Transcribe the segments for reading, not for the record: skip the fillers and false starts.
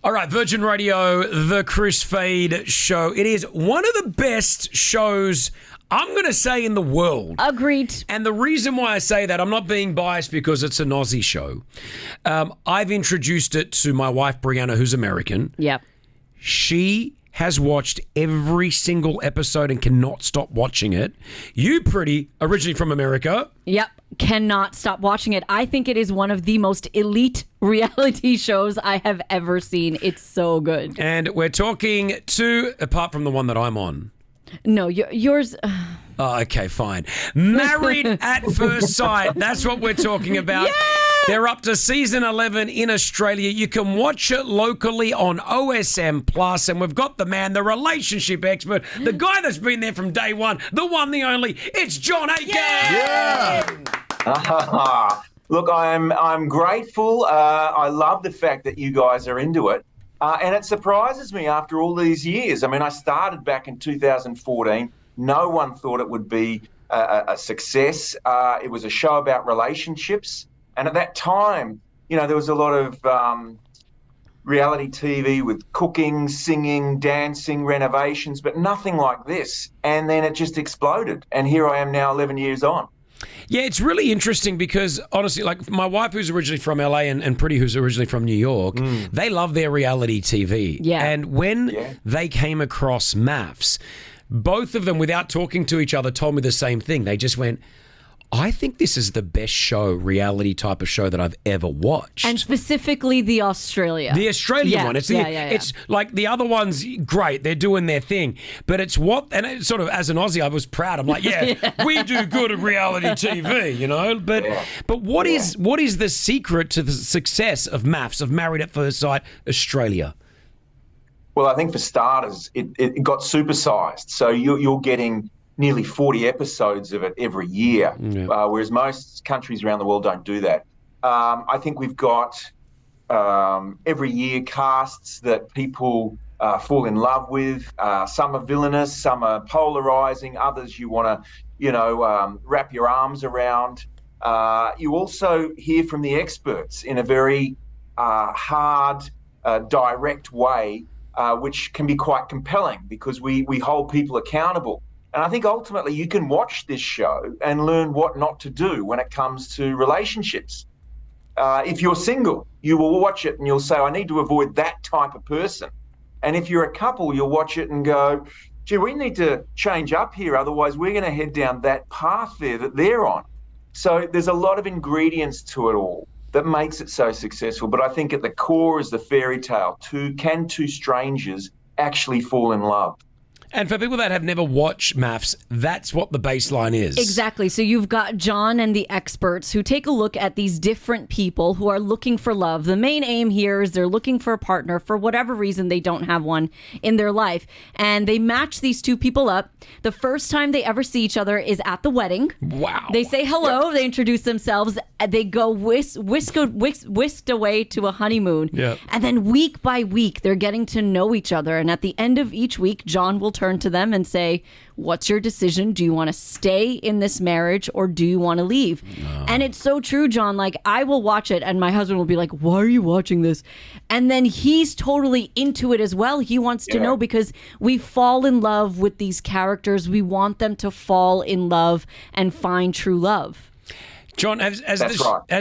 All right, Virgin Radio, the Chris Fade Show. It is one of the best shows, I'm going to say, in the world. Agreed. And the reason why I say that, I'm not being biased because it's an Aussie show. I've introduced it to my wife, Brianna, who's American. Yep. She has watched every single episode and cannot stop watching it. You, Pretty, originally from America. Yep. Cannot stop watching it. I think it is one of the most elite reality shows I have ever seen. It's so good. And we're talking to, apart from the one that I'm on. No, yours... Oh, okay, fine. Married at First Sight. That's what we're talking about. Yeah! They're up to season 11 in Australia. You can watch it locally on OSM Plus, and we've got the man, the relationship expert, the guy that's been there from day one, the one, the only. It's John Aiken. Yeah. Look, I'm grateful. I love the fact that you guys are into it, and it surprises me after all these years. I mean, I started back in 2014. No one thought it would be a success. It was a show about relationships. And at that time, you know, there was a lot of reality TV with cooking, singing, dancing, renovations, but nothing like this. And then it just exploded. And here I am now 11 years on. Yeah, it's really interesting because, honestly, like my wife, who's originally from LA, and Pretty, who's originally from New York, they love their reality TV. Yeah. And when they came across MAFS, both of them, without talking to each other, told me the same thing. They just went, I think this is the best show, reality type of show that I've ever watched. And specifically the Australian one. It's like the other ones, great, they're doing their thing. But it's and it's sort of, as an Aussie, I was proud. I'm like, we do good at reality TV, you know? But what is the secret to the success of MAFS, of Married at First Sight Australia? Well, I think for starters, it got supersized. So you're getting nearly 40 episodes of it every year, whereas most countries around the world don't do that. I think we've got every year casts that people fall in love with. Some are villainous, some are polarizing, others you want to, wrap your arms around. You also hear from the experts in a very hard, direct way, which can be quite compelling because we hold people accountable. And I think ultimately you can watch this show and learn what not to do when it comes to relationships. If you're single, you will watch it and you'll say, I need to avoid that type of person. And if you're a couple, you'll watch it and go, gee, we need to change up here. Otherwise, we're going to head down that path there that they're on. So there's a lot of ingredients to it all that makes it so successful. But I think at the core is the fairy tale. Can two strangers actually fall in love? And for people that have never watched MAFS, that's what the baseline is. Exactly. So you've got John and the experts who take a look at these different people who are looking for love. The main aim here is they're looking for a partner. For whatever reason, they don't have one in their life. And they match these two people up. The first time they ever see each other is at the wedding. Wow. They say hello. Yep. They introduce themselves. They go whisked away to a honeymoon. Yep. And then week by week, they're getting to know each other. And at the end of each week, John will turn to them and say, what's your decision? Do you want to stay in this marriage or do you want to leave? No. And it's so true, John. Like, I will watch it and my husband will be like, why are you watching this? And then he's totally into it as well. He wants to know because we fall in love with these characters. We want them to fall in love and find true love. John, has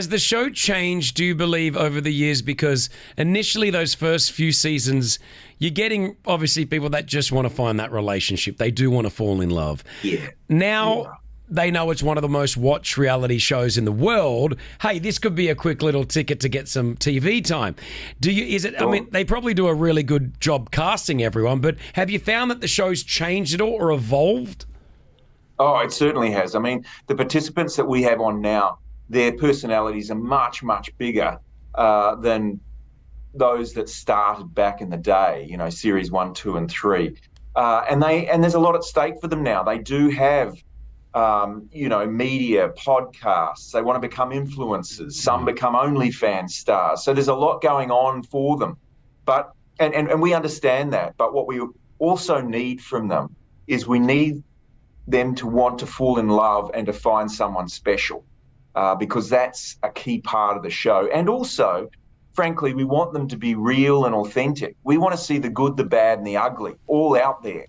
the show changed, do you believe, over the years? Because initially those first few seasons, you're getting, obviously, people that just want to find that relationship. They do want to fall in love. Yeah. Now they know it's one of the most watched reality shows in the world. Hey, this could be a quick little ticket to get some TV time. I mean, they probably do a really good job casting everyone, but have you found that the show's changed at all or evolved? Oh, it certainly has. I mean, the participants that we have on now, their personalities are much, much bigger than those that started back in the day, you know, series 1, 2, and 3. And there's a lot at stake for them now. They do have, media, podcasts. They want to become influencers. Some become OnlyFans stars. So there's a lot going on for them. But and we understand that. But what we also need from them is we need them to want to fall in love and to find someone special, because that's a key part of the show. And also, frankly, we want them to be real and authentic. We want to see the good, the bad, and the ugly all out there,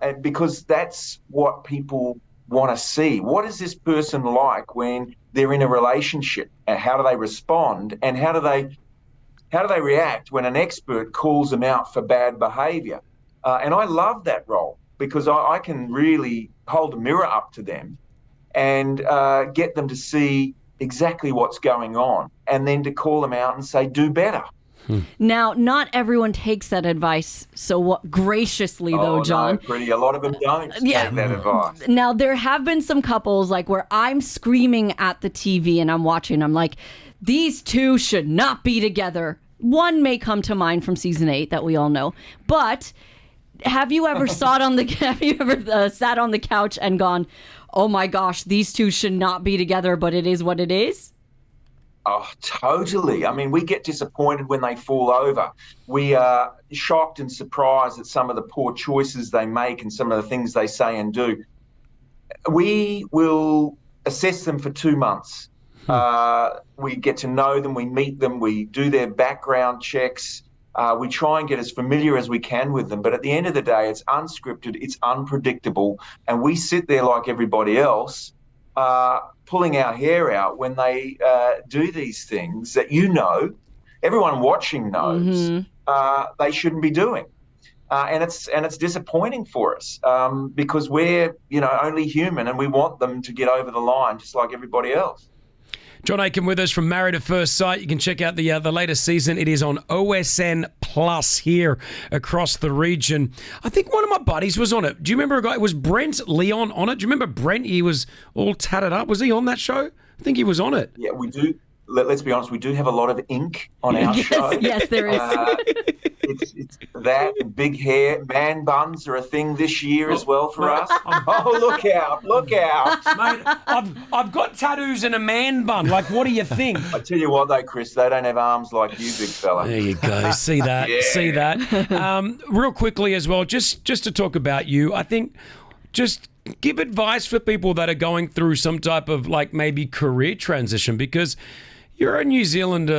and because that's what people want to see. What is this person like when they're in a relationship, and how do they respond, and how do they react when an expert calls them out for bad behaviour? And I love that role because I can really hold a mirror up to them and get them to see exactly what's going on, and then to call them out and say, do better. Now, not everyone takes that advice so graciously, though, John. No, pretty. A lot of them don't take that advice. Now, there have been some couples like where I'm screaming at the TV and I'm watching. I'm like, these two should not be together. One may come to mind from season 8 that we all know. But have you ever sat on the couch and gone, oh my gosh, these two should not be together, but it is what it is? Oh, totally. I mean, we get disappointed when they fall over. We are shocked and surprised at some of the poor choices they make and some of the things they say and do. We will assess them for 2 months. We get to know them, we meet them, we do their background checks. We try and get as familiar as we can with them. But at the end of the day, it's unscripted, it's unpredictable, and we sit there like everybody else, pulling our hair out when they do these things that everyone watching knows they shouldn't be doing. And it's disappointing for us because we're only human, and we want them to get over the line just like everybody else. John Aiken with us from Married at First Sight. You can check out the latest season. It is on OSN Plus here across the region. I think one of my buddies was on it. Do you remember a guy? It was Brent Leon on it. Do you remember Brent? He was all tatted up. Was he on that show? I think he was on it. Yeah, we do. Let's be honest, we do have a lot of ink on our show. Yes, there is. It's that, big hair, man buns are a thing this year as well for us. Oh, look out. Mate, I've got tattoos and a man bun. Like, what do you think? I tell you what, though, Chris, they don't have arms like you, big fella. There you go. See that? Yeah. See that? Real quickly as well, just to talk about you, I think just give advice for people that are going through some type of, like, maybe career transition, because you're a New Zealand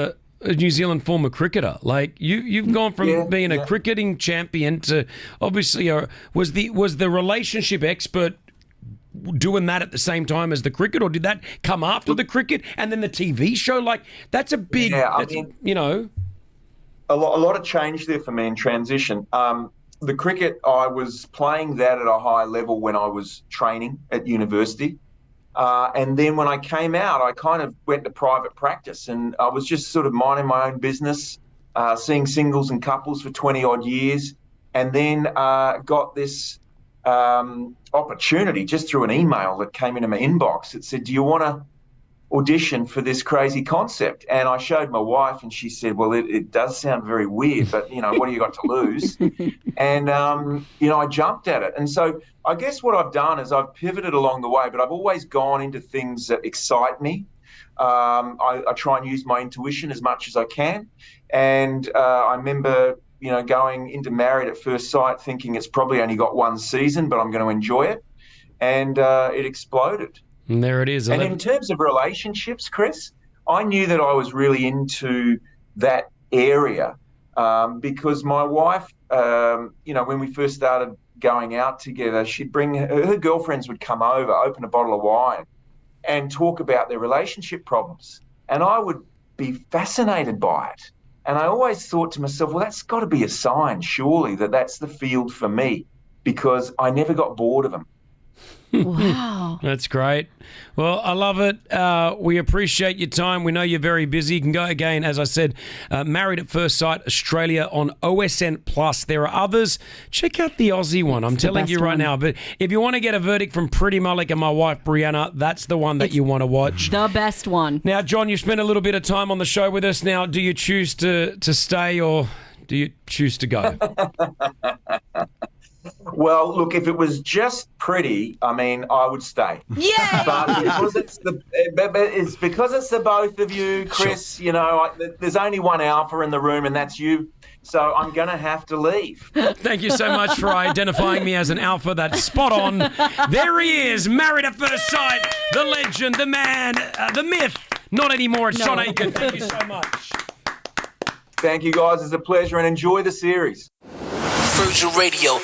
former cricketer. Like you've gone from being a cricketing champion to obviously was the relationship expert doing that at the same time as the cricket, or did that come after the cricket and then the TV show? Like that's a big, a lot of change there for me in transition. The cricket, I was playing that at a high level when I was training at university. And then when I came out, I kind of went to private practice, and I was just sort of minding my own business, seeing singles and couples for 20 odd years, and then got this opportunity just through an email that came into my inbox. It said, do you want to audition for this crazy concept? And I showed my wife, and she said, well, it does sound very weird, but, what do you got to lose? And, I jumped at it. And so I guess what I've done is I've pivoted along the way, but I've always gone into things that excite me. I try and use my intuition as much as I can. And I remember, going into Married at First Sight thinking it's probably only got one season, but I'm going to enjoy it. And it exploded. And there it is. And in terms of relationships, Chris, I knew that I was really into that area because my wife, when we first started going out together, she'd bring her girlfriends would come over, open a bottle of wine and talk about their relationship problems. And I would be fascinated by it. And I always thought to myself, well, that's got to be a sign, surely, that that's the field for me, because I never got bored of them. Wow. That's great. Well, I love it. We appreciate your time. We know you're very busy. You can go again, as I said, Married at First Sight Australia on OSN Plus. There are others. Check out the Aussie one. I'm telling you right now. But if you want to get a verdict from Pretty Mullick and my wife, Brianna, that's the one that you want to watch. The best one. Now, John, you've spent a little bit of time on the show with us. Now, do you choose to stay or do you choose to go? Well, look, if it was just pretty, I would stay. Yeah. But because it's the both of you, Chris, sure. There's only one alpha in the room, and that's you. So I'm going to have to leave. Thank you so much for identifying me as an alpha. That's spot on. There he is, Married at First Sight, the legend, the man, the myth. Not anymore. It's John Aiken. Thank you so much. Thank you, guys. It's a pleasure, and enjoy the series. Virgin Radio